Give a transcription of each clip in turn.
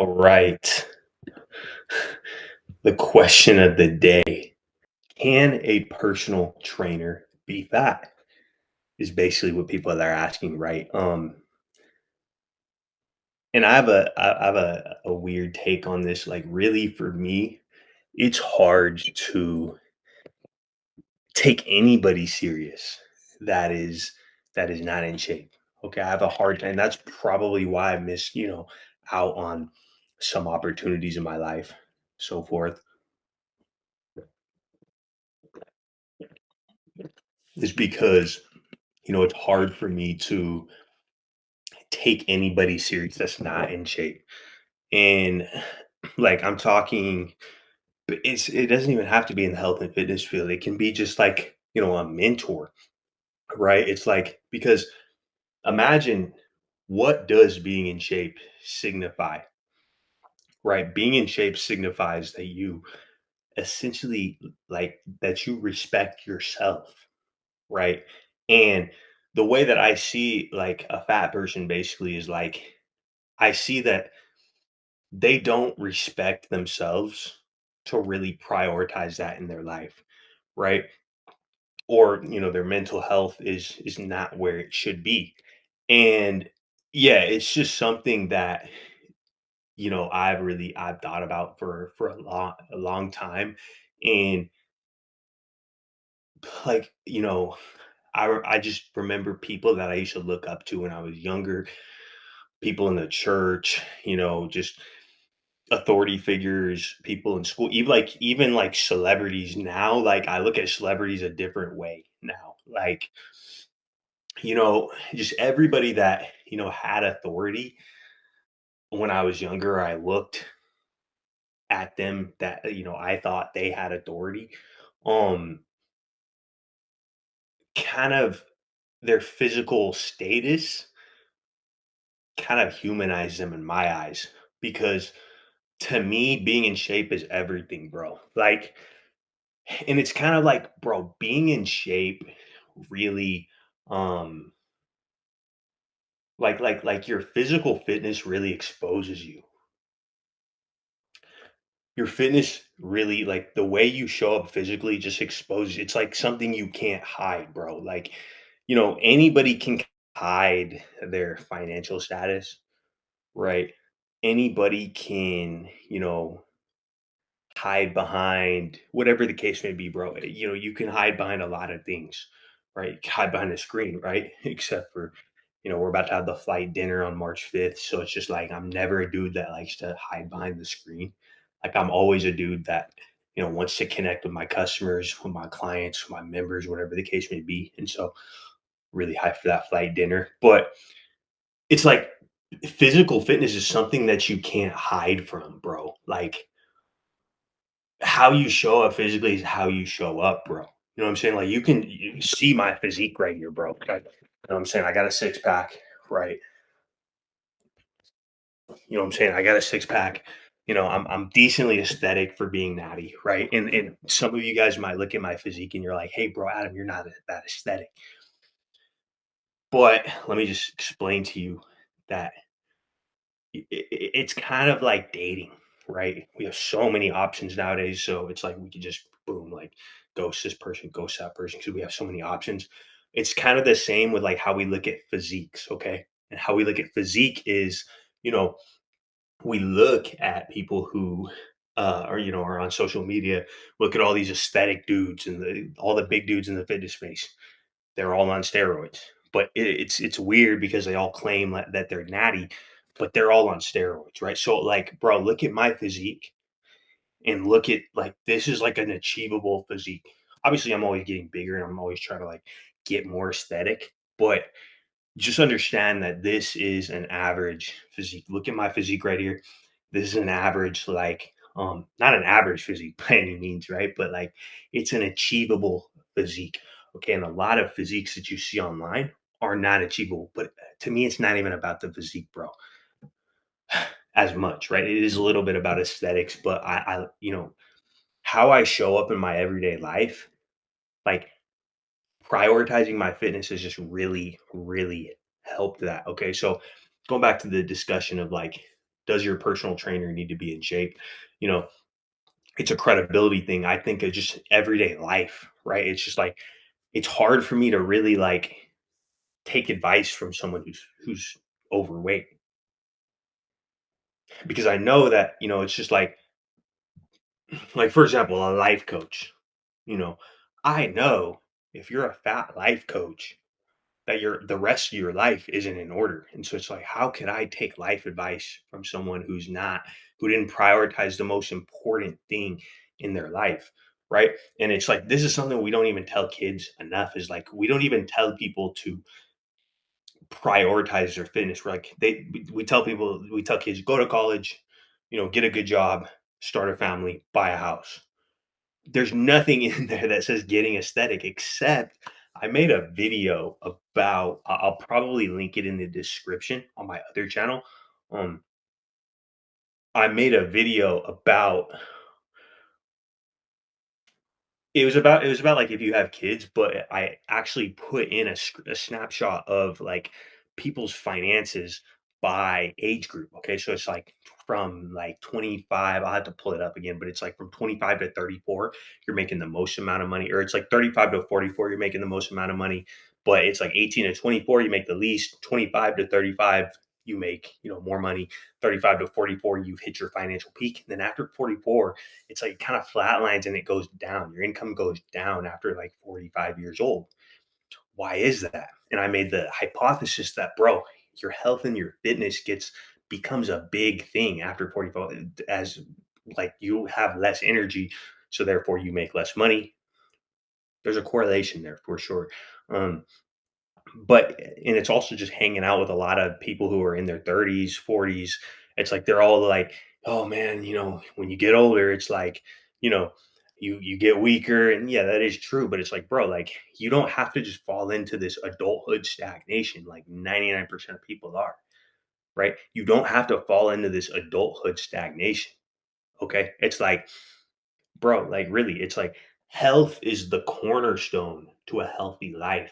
All right. The question of the day. Can a personal trainer be fat? Is basically what people are asking, right? And I have a weird take on this. Like, really, for me, it's hard to take anybody serious that is that is not in shape. Okay. I have a hard time. That's probably why I missed, out on some opportunities in my life, so forth. Is because it's hard for me to take anybody serious that's not in shape. And like I'm talking, but it doesn't even have to be in the health and fitness field. It can be just like, a mentor, right? It's like because imagine what does being in shape signify, right? Being in shape signifies that you essentially like that you respect yourself, right? And the way that I see like a fat person basically is like I see that they don't respect themselves to really prioritize that in their life, right? Or, their mental health is not where it should be. And yeah, it's just something that, I've thought about for a long time. And like, I just remember people that I used to look up to when I was younger, people in the church, just authority figures, people in school, even like celebrities now, like I look at celebrities a different way now. Like, just everybody that, had authority when I was younger, I looked at them that, I thought they had authority. Um, kind of their physical status kind of humanized them in my eyes because to me, being in shape is everything, bro. Like, and it's kind of like, bro, being in shape really, um, like your physical fitness really exposes you. Your fitness really, like the way you show up physically, just exposes. It's like something you can't hide, bro. Like, anybody can hide their financial status, right? Anybody can, hide behind whatever the case may be, bro. You can hide behind a lot of things, right? You can hide behind a screen, right? Except for, we're about to have the flight dinner on March 5th. So it's just like I'm never a dude that likes to hide behind the screen. Like I'm always a dude that, wants to connect with my customers, with my clients, with my members, whatever the case may be. And so really hyped for that flight dinner. But it's like physical fitness is something that you can't hide from, bro. Like how you show up physically is how you show up, bro. You know what I'm saying? Like you see my physique right here, bro. What I'm saying? I got a six pack, right? You know what I'm saying? I got a six pack. I'm decently aesthetic for being natty, right? And some of you guys might look at my physique and you're like, hey, bro, Adam, you're not that aesthetic. But let me just explain to you that it's kind of like dating, right? We have so many options nowadays, so it's like we could just boom, like ghost this person, ghost that person, because we have so many options. It's kind of the same with like how we look at physiques, okay? And how we look at physique is, you know, we look at people who are on social media, look at all these aesthetic dudes and all the big dudes in the fitness space. They're all on steroids. But it's weird because they all claim that they're natty, but they're all on steroids, right? So like, bro, look at my physique and look at like this is like an achievable physique. Obviously, I'm always getting bigger and I'm always trying to like get more aesthetic, but just understand that this is an average physique. Look at my physique right here. This is an average, like not an average physique by any means, right? But like it's an achievable physique. Okay. And a lot of physiques that you see online are not achievable. But to me, it's not even about the physique, bro, as much, right? It is a little bit about aesthetics, but how I show up in my everyday life, like prioritizing my fitness has just really, really helped that. Okay. So going back to the discussion of like Does your personal trainer need to be in shape? You know, it's a credibility thing. I think of just everyday life, right? It's just like it's hard for me to really like take advice from someone who's overweight because I know that, it's just like for example, a life coach, you know, I know if you're a fat life coach that the rest of your life isn't in order. And so it's like, how could I take life advice from someone who didn't prioritize the most important thing in their life? Right. And it's like, this is something we don't even tell kids enough is like, we don't even tell people to prioritize their fitness. We're like, we tell kids, go to college, get a good job, start a family, buy a house. There's nothing in there that says getting aesthetic except I made a video about I'll probably link it in the description on my other channel. Um, I made a video about it was about, like, if you have kids, but I actually put in a snapshot of, like, people's finances by age group, okay? So it's, like, from, like, 25 I'll have to pull it up again, but it's, like, from 25 to 34, you're making the most amount of money, or it's, like, 35 to 44, you're making the most amount of money, but it's, like, 18 to 24, you make the least, 25 to 35, you make, more money, 35 to 44, you've hit your financial peak, and then after 44, it's like it kind of flatlines and it goes down. Your income goes down after like 45 years old. Why is that? And I made the hypothesis that, bro, your health and your fitness becomes a big thing after 45 as like you have less energy, so therefore you make less money. There's a correlation there for sure. Um, and it's also just hanging out with a lot of people who are in their 30s, 40s. It's like they're all like, "Oh man, when you get older, it's like, you know, you get weaker." And yeah, that is true, but it's like, bro, like you don't have to just fall into this adulthood stagnation like 99% of people are, right? You don't have to fall into this adulthood stagnation. Okay? It's like, bro, like really, it's like health is the cornerstone to a healthy life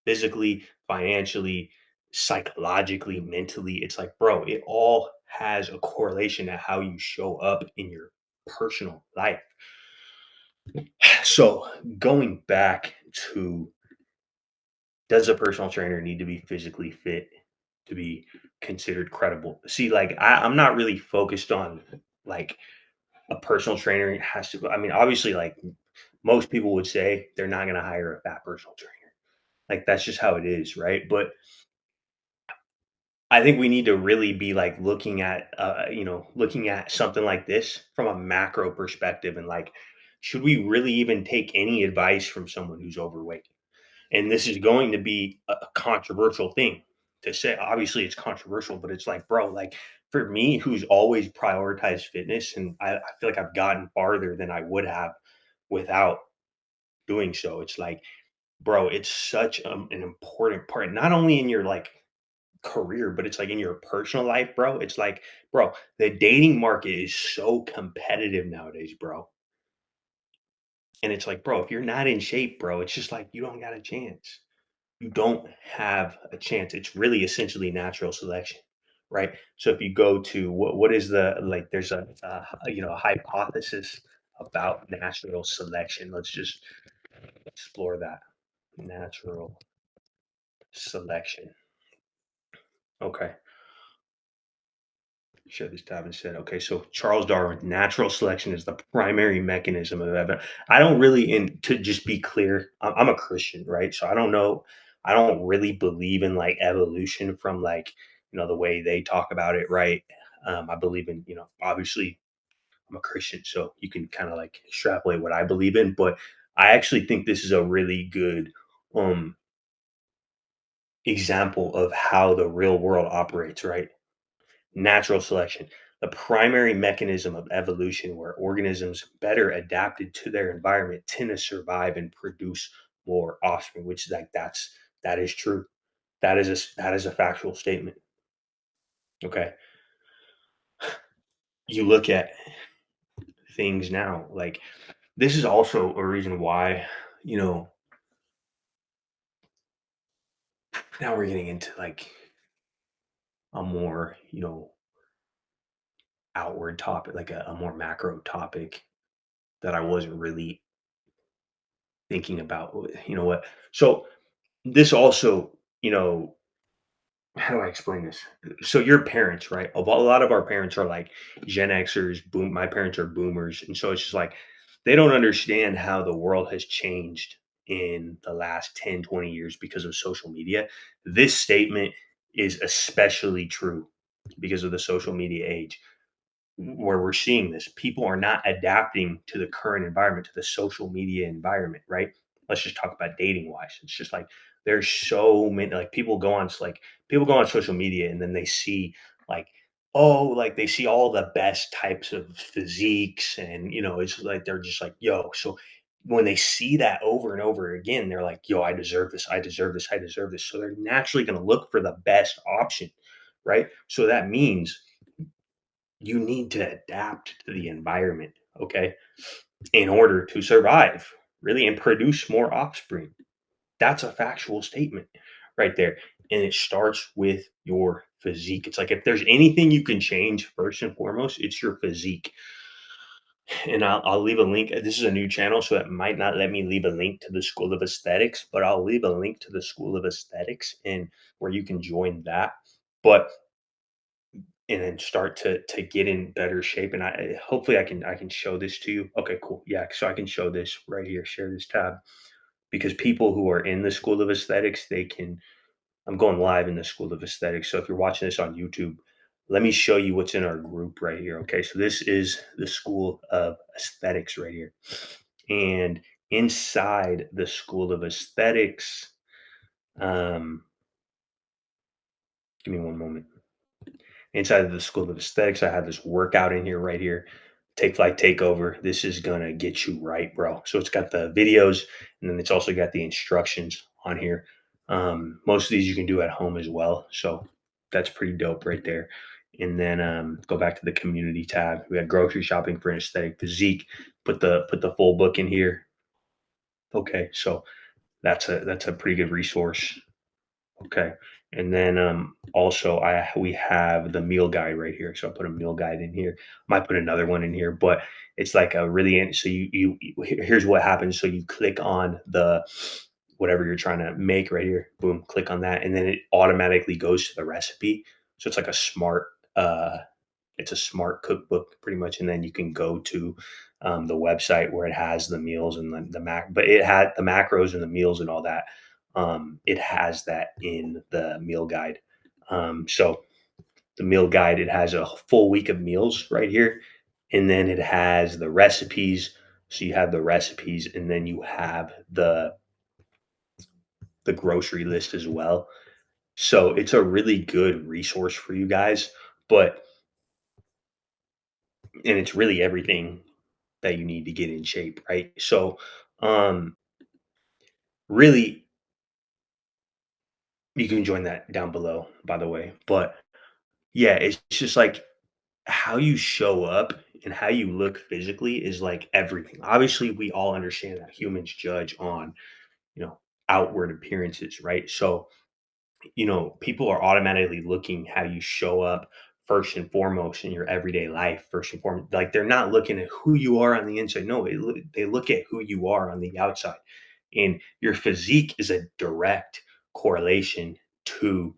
physically, financially, psychologically, mentally. It's like, bro, it all has a correlation to how you show up in your personal life. So, going back to does a personal trainer need to be physically fit to be considered credible? See, like, I'm not really focused on like a personal trainer has to, I mean, obviously, like most people would say they're not going to hire a fat personal trainer. Like, that's just how it is, right? But I think we need to really be like looking at something like this from a macro perspective and like, should we really even take any advice from someone who's overweight? And this is going to be a controversial thing to say. Obviously, it's controversial, but it's like, bro, like for me, who's always prioritized fitness, and I feel like I've gotten farther than I would have without doing so. It's like, bro, it's such an important part, not only in your like career, but it's like in your personal life, bro. It's like, bro, the dating market is so competitive nowadays, bro. And it's like, bro, if you're not in shape, bro, it's just like you don't got a chance. You don't have a chance. It's really essentially natural selection, right? So if you go to what is the like, there's a hypothesis about natural selection. Let's just explore that natural selection. Okay. Share this tab instead. Okay, so Charles Darwin, natural selection is the primary mechanism of evolution. I don't really, in to just be clear, I'm a Christian, right? So I don't know, I don't really believe in like evolution from like the way they talk about it, right? I believe in obviously I'm a Christian, so you can kind of like extrapolate what I believe in, but I actually think this is a really good um example of how the real world operates, right? Natural selection, the primary mechanism of evolution where organisms better adapted to their environment tend to survive and produce more offspring, which is like that is true. That is a factual statement. Okay. You look at things now, like this is also a reason why, you know, now we're getting into like a more, outward topic, like a more macro topic that I wasn't really thinking about. You know what? So this also, how do I explain this? So your parents, right? A lot of our parents are like Gen Xers, boom. My parents are boomers. And so it's just like they don't understand how the world has changed in the last 10, 20 years because of social media. This statement is especially true because of the social media age where we're seeing this. People are not adapting to the current environment, to the social media environment, right? Let's just talk about dating wise. It's just like there's so many like people go on social media and then they see like like they see all the best types of physiques and it's like they're just like yo so when they see that over and over again they're like yo I deserve this, I deserve this, I deserve this, so they're naturally going to look for the best option, right? So that means you need to adapt to the environment, okay, in order to survive, really, and produce more offspring. That's a factual statement right there. And it starts with your physique. It's like if there's anything you can change, first and foremost, it's your physique. And I'll leave a link. This is a new channel, so it might not let me leave a link to the School of Aesthetics, but I'll leave a link to the School of Aesthetics and where you can join that. But and then start to get in better shape. And I hopefully I can show this to you. Okay, cool. Yeah, so I can show this right here, share this tab. Because people who are in the School of Aesthetics, they can I'm going live in the School of Aesthetics. So if you're watching this on YouTube, let me show you what's in our group right here. Okay, so this is the School of Aesthetics right here. And inside the School of Aesthetics, um, give me one moment. Inside of the School of Aesthetics, I have this workout in here right here. Take Flight Takeover. This is gonna get you right, bro. So it's got the videos, and then it's also got the instructions on here. Most of these you can do at home as well. So that's pretty dope right there. And then go back to the community tab. We got grocery shopping for an aesthetic physique. Put the full book in here. Okay, so that's a pretty good resource. Okay. And then also I we have the meal guide right here. So I put a meal guide in here. Might put another one in here, but it's like a really so here's what happens. So you click on the whatever you're trying to make right here. Boom, click on that, and then it automatically goes to the recipe. So it's like a smart it's a smart cookbook pretty much, and then you can go to the website where it has the meals and but it had the macros and the meals and all that. It has that in the meal guide. So the meal guide, it has a full week of meals right here, and then it has the recipes. So you have the recipes, and then you have the grocery list as well. So it's a really good resource for you guys, but and it's really everything that you need to get in shape, right? So, really, you can join that down below, by the way. But yeah, it's just like how you show up and how you look physically is like everything. Obviously, we all understand that humans judge on, you know, outward appearances, right? So, people are automatically looking how you show up first and foremost in your everyday life. First and foremost, like they're not looking at who you are on the inside. No, they look at who you are on the outside. And your physique is a direct correlation to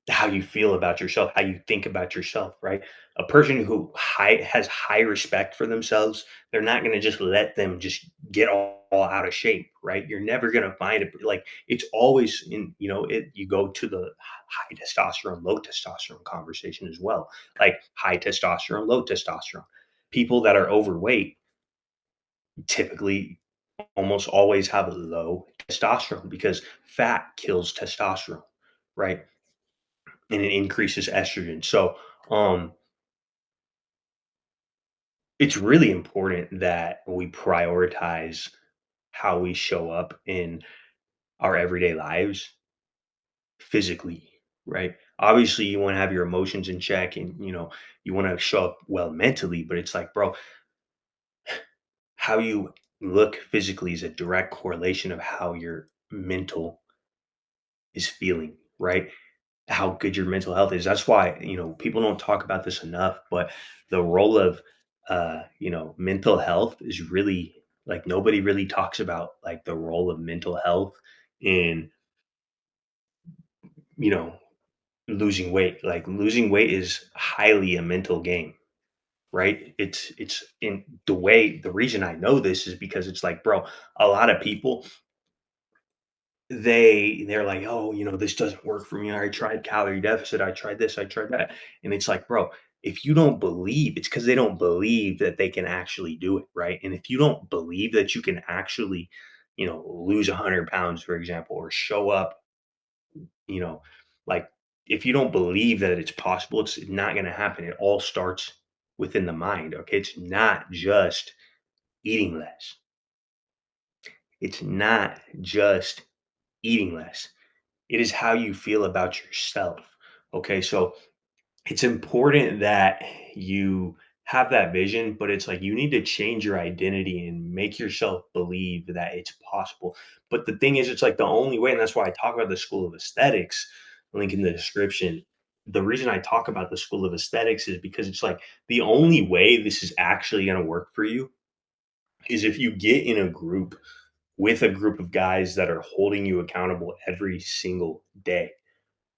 how you feel about yourself, how you think about yourself, right? A person who has high respect for themselves, they're not going to just let them just get all out of shape, right? You're never going to find it like it's always in, you go to the high testosterone, low testosterone conversation as well. Like high testosterone, low testosterone. People that are overweight typically almost always have a low testosterone because fat kills testosterone, right? And it increases estrogen. So, it's really important that we prioritize how we show up in our everyday lives physically, right? Obviously, you want to have your emotions in check and, you want to show up well mentally, but it's like, bro, how you look physically is a direct correlation of how your mental is feeling, right? how good your mental health is. That's why, people don't talk about this enough, but the role of, mental health is really like nobody really talks about like the role of mental health in, you know, losing weight. Like losing weight is highly a mental game, right? It's in the reason I know this is because it's like, bro, a lot of people they're like, "Oh, this doesn't work for me. I tried calorie deficit. I tried this. I tried that." And it's like, bro, if you don't believe, it's because they don't believe that they can actually do it, right? And if you don't believe that you can actually, lose 100 pounds, for example, or show up, you know, like if you don't believe that it's possible, it's not going to happen. It all starts within the mind. Okay, it's not just eating less. It's not just eating less. It is how you feel about yourself. Okay. So it's important that you have that vision, but it's like you need to change your identity and make yourself believe that it's possible. But the thing is, it's like the only way, and that's why I talk about the School of Aesthetics, link in the description. The reason I talk about the School of Aesthetics is because it's like the only way this is actually going to work for you is if you get in a group with a group of guys that are holding you accountable every single day,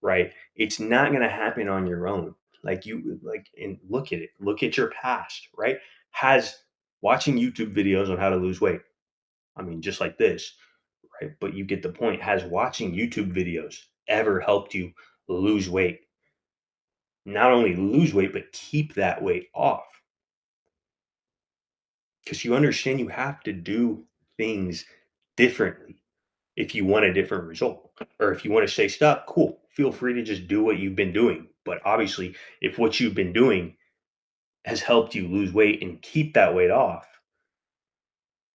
right? It's not going to happen on your own. Like and look at it. Look at your past, right? Has watching YouTube videos on how to lose weight. I mean, just like this, right? But you get the point. Has watching YouTube videos ever helped you lose weight? Not only lose weight, but keep that weight off. Because you understand you have to do things differently if you want a different result. Or if you want to stay stuck, cool. Feel free to just do what you've been doing. But obviously, if what you've been doing has helped you lose weight and keep that weight off,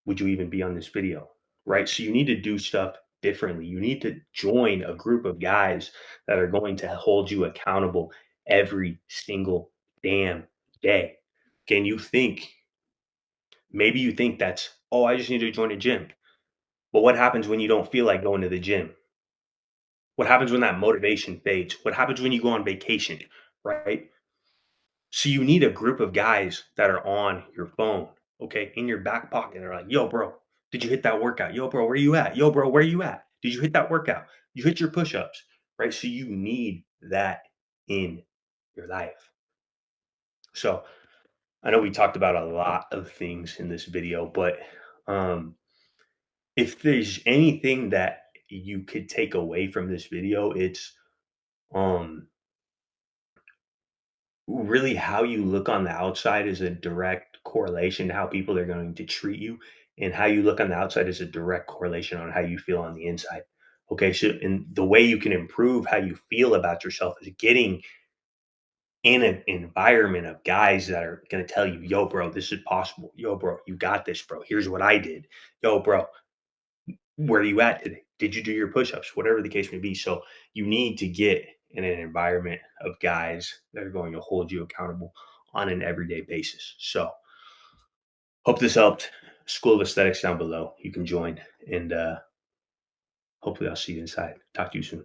would you even be on this video? Right? So you need to do stuff differently. You need to join a group of guys that are going to hold you accountable every single damn day. Can you think, maybe you think that's, oh, I just need to join a gym. But what happens when you don't feel like going to the gym? What happens when that motivation fades? What happens when you go on vacation, right? So you need a group of guys that are on your phone, okay, in your back pocket. They're like, "Yo, bro, did you hit that workout? Yo, bro, where you at? Yo, bro, where you at? Did you hit that workout? You hit your push-ups?" Right? So you need that in your life. So I know we talked about a lot of things in this video, but um, if there's anything that you could take away from this video, it's um really how you look on the outside is a direct correlation to how people are going to treat you, and how you look on the outside is a direct correlation on how you feel on the inside. Okay, so and the way you can improve how you feel about yourself is getting in an environment of guys that are going to tell you, yo bro, this is possible. Yo bro, you got this, bro. Here's what I did. Yo bro, where are you at today? Did you do your push-ups? Whatever the case may be. So you need to get in an environment of guys that are going to hold you accountable on an everyday basis. So hope this helped. School of Aesthetics down below. You can join, and hopefully I'll see you inside. Talk to you soon.